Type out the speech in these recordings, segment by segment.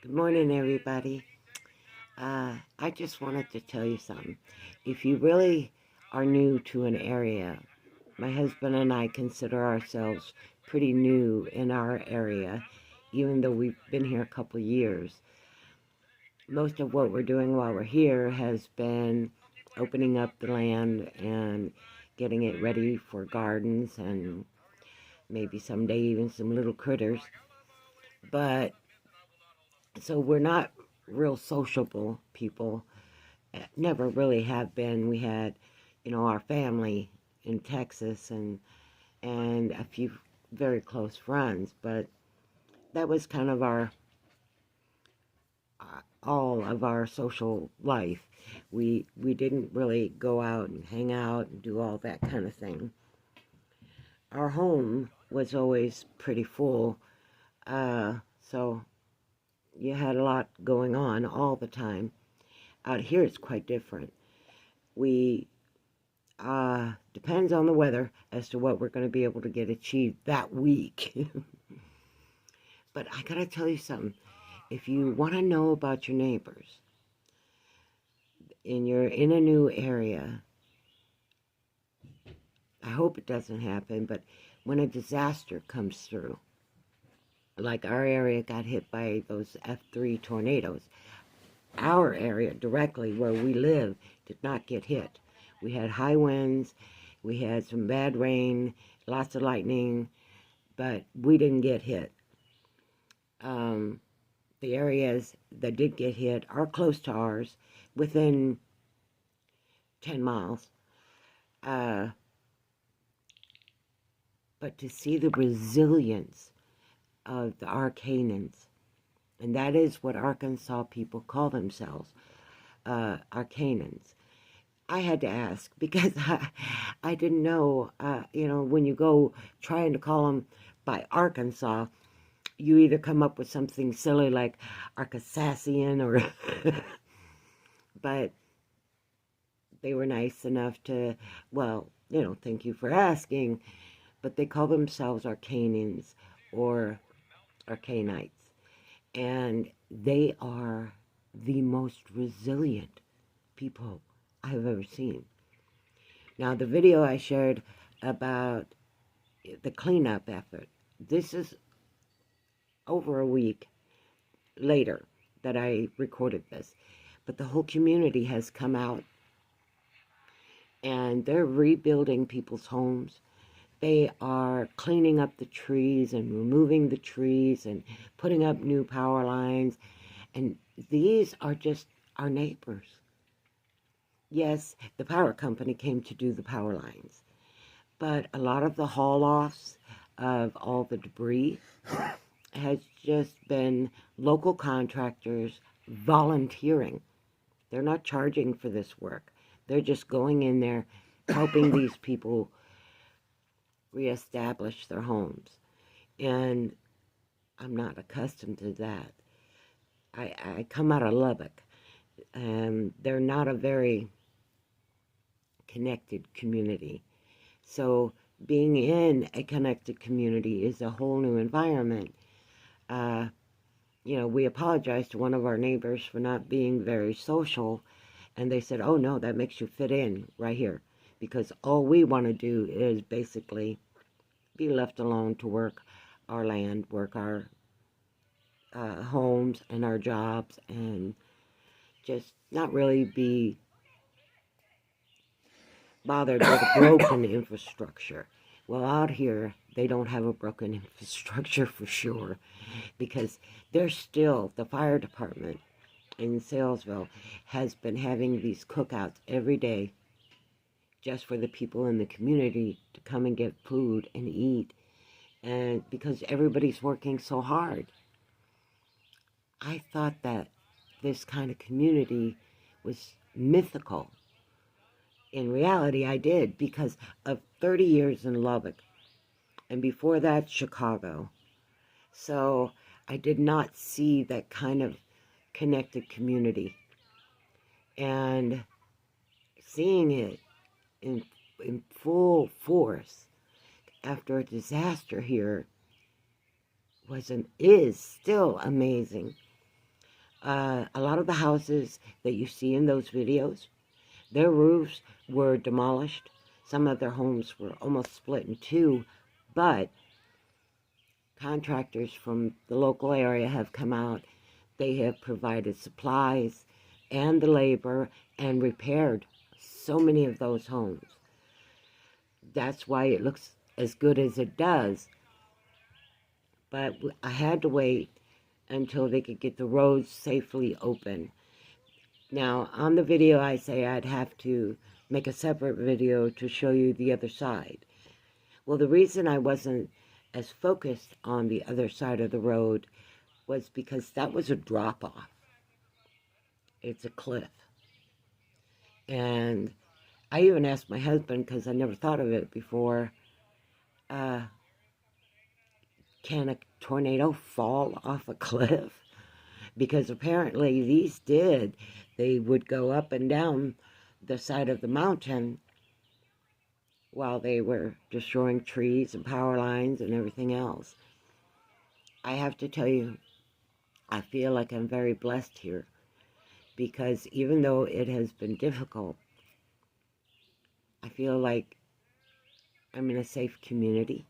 Good morning, everybody. I just wanted to tell you something. If you really are new to an area, my husband and I consider ourselves pretty new in our area, even though we've been here a couple of years. Most of what we're doing while we're here has been opening up the land and getting it ready for gardens and maybe someday even some little critters. But so we're not real sociable people. Never really have been. We had, our family in Texas and a few very close friends, but that was kind of our all of our social life. We didn't really go out and hang out and do all that kind of thing. Our home was always pretty full, so you had a lot going on all the time. Out here, it's quite different. We depends on the weather as to what we're going to be able to get achieved that week. But I gotta tell you something. If you want to know about your neighbors and you're in a new area, I hope it doesn't happen, but when a disaster comes through, like our area got hit by those F3 tornadoes, our area directly where we live did not get hit. We had high winds, we had some bad rain, lots of lightning, but we didn't get hit. The areas that did get hit are close to ours, within 10 miles. But to see the resilience of the Arkanans, and that is what Arkansas people call themselves, Arkanans. I had to ask because I didn't know, when you go trying to call them by Arkansas, you either come up with something silly like Arkansasian or, but they were nice enough to, thank you for asking, but they call themselves Arkanans or Arkanites, and they are the most resilient people I have ever seen. Now, the video I shared about the cleanup effort, this is over a week later that I recorded this, but the whole community has come out and they're rebuilding people's homes. They are cleaning up the trees and removing the trees and putting up new power lines, and these are just our neighbors. Yes, the power company came to do the power lines, but a lot of the haul-offs of all the debris has just been local contractors volunteering. They're not charging for this work. They're just going in there, helping these people reestablish their homes. And I'm not accustomed to that. I come out of Lubbock, and they're not a very connected community. So being in a connected community is a whole new environment. We apologized to one of our neighbors for not being very social, and they said, oh no, that makes you fit in right here, because all we want to do is basically be left alone to work our land, work our homes and our jobs, and just not really be bothered with a broken infrastructure. Well, out here, they don't have a broken infrastructure for sure, because there's still, the fire department in Salesville has been having these cookouts every day just for the people in the community to come and get food and eat, and because everybody's working so hard. I thought that this kind of community was mythical. In reality, I did, because of 30 years in Lubbock, and before that, Chicago. So I did not see that kind of connected community. And seeing it in full force after a disaster here is still amazing. A lot of the houses that you see in those videos, their roofs were demolished. Some of their homes were almost split in two, but contractors from the local area have come out. They have provided supplies and the labor and repaired so many of those homes. That's why it looks as good as it does. But I had to wait until they could get the roads safely open. Now, on the video, I say I'd have to make a separate video to show you the other side. Well, the reason I wasn't as focused on the other side of the road was because that was a drop-off. It's a cliff. And I even asked my husband, because I never thought of it before, can a tornado fall off a cliff? Because apparently these did. They would go up and down the side of the mountain while they were destroying trees and power lines and everything else. I have to tell you, I feel like I'm very blessed here, because even though it has been difficult, I feel like I'm in a safe community.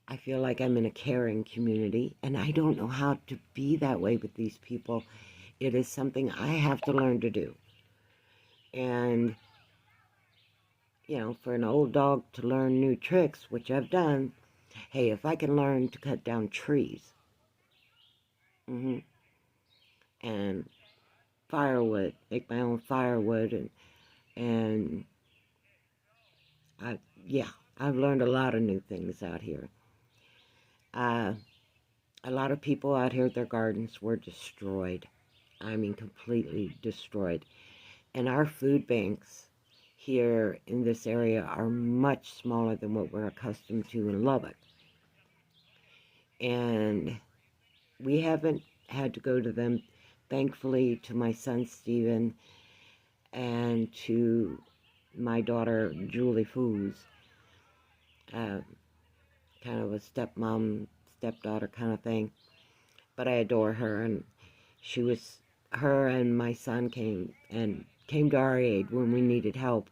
I feel like I'm in a caring community, and I don't know how to be that way with these people. It is something I have to learn to do. And, you know, for an old dog to learn new tricks, which I've done, hey, if I can learn to cut down trees, and firewood, make my own firewood, and I've learned a lot of new things out here. A lot of people out here, their gardens were destroyed. I mean, completely destroyed. And our food banks here in this area are much smaller than what we're accustomed to in Lubbock. And we haven't had to go to them, thankfully, to my son Stephen and to my daughter Julie Foos. Kind of a stepmom, stepdaughter kind of thing. But I adore her, and her and my son came to our aid when we needed help.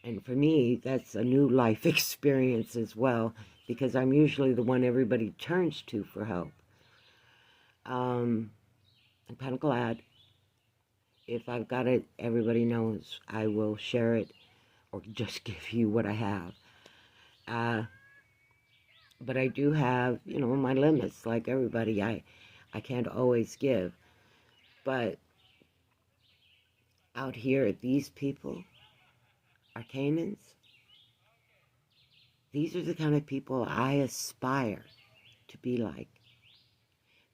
And for me, that's a new life experience as well, because I'm usually the one everybody turns to for help. I'm kind of glad. If I've got it, everybody knows I will share it or just give you what I have. But I do have, you know, my limits, like everybody. I can't always give. But out here, these people, Arkanans, these are the kind of people I aspire to be like.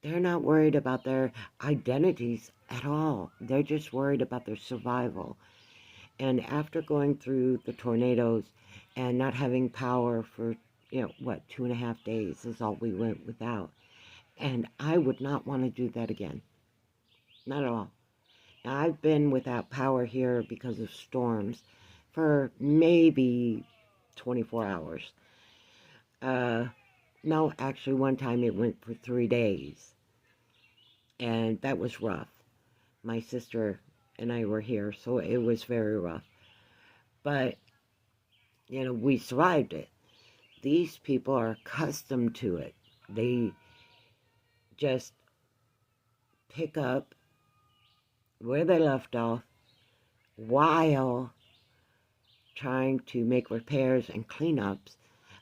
They're not worried about their identities at all. They're just worried about their survival. And after going through the tornadoes and not having power for, 2.5 days is all we went without. And I would not want to do that again. Not at all. Now, I've been without power here because of storms for maybe 24 hours. No, actually, one time it went for 3 days. And that was rough. My sister and I were here, so it was very rough. But, we survived it. These people are accustomed to it. They just pick up where they left off while trying to make repairs and cleanups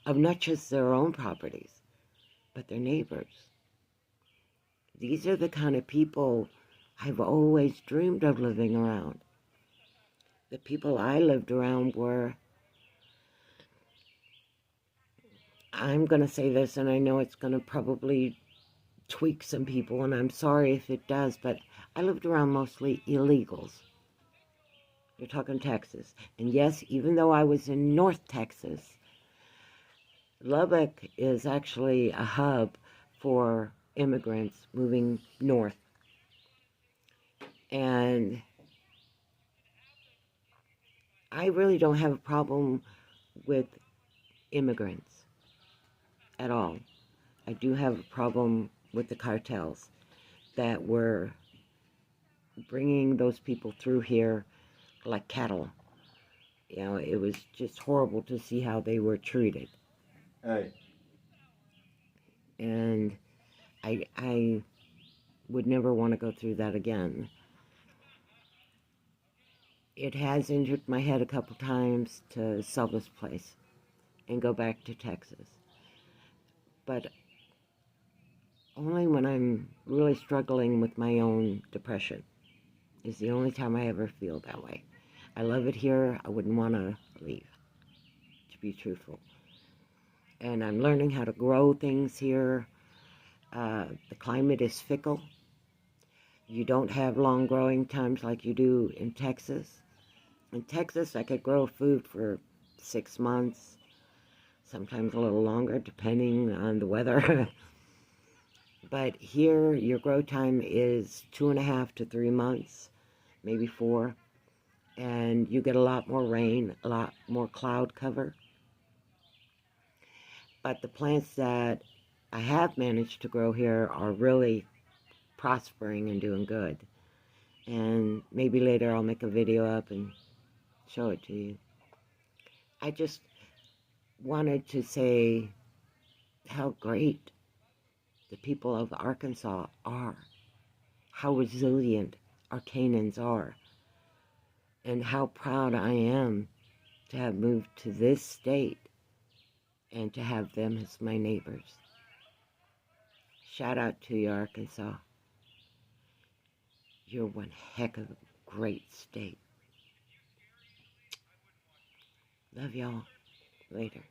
of not just their own properties, but their neighbors. These are the kind of people I've always dreamed of living around. The people I lived around were, I'm going to say this, and I know it's going to probably tweak some people, and I'm sorry if it does, but I lived around mostly illegals. You're talking Texas. And yes, even though I was in North Texas, Lubbock is actually a hub for immigrants moving north. And I really don't have a problem with immigrants at all. I do have a problem with the cartels that were bringing those people through here like cattle. You know, it was just horrible to see how they were treated. Hey. And I would never want to go through that again. It has injured my head a couple times to sell this place and go back to Texas. But only when I'm really struggling with my own depression is the only time I ever feel that way. I love it here. I wouldn't want to leave, to be truthful. And I'm learning how to grow things here. The climate is fickle. You don't have long growing times like you do in Texas. In Texas, I could grow food for 6 months, sometimes a little longer, depending on the weather. But here, your grow time is 2.5 to 3 months, maybe 4. And you get a lot more rain, a lot more cloud cover. But the plants that I have managed to grow here are really prospering and doing good. And maybe later I'll make a video up and show it to you. I just wanted to say how great the people of Arkansas are, how resilient Arkanans are, and how proud I am to have moved to this state and to have them as my neighbors. Shout out to you, Arkansas. You're one heck of a great state. Love y'all. Later.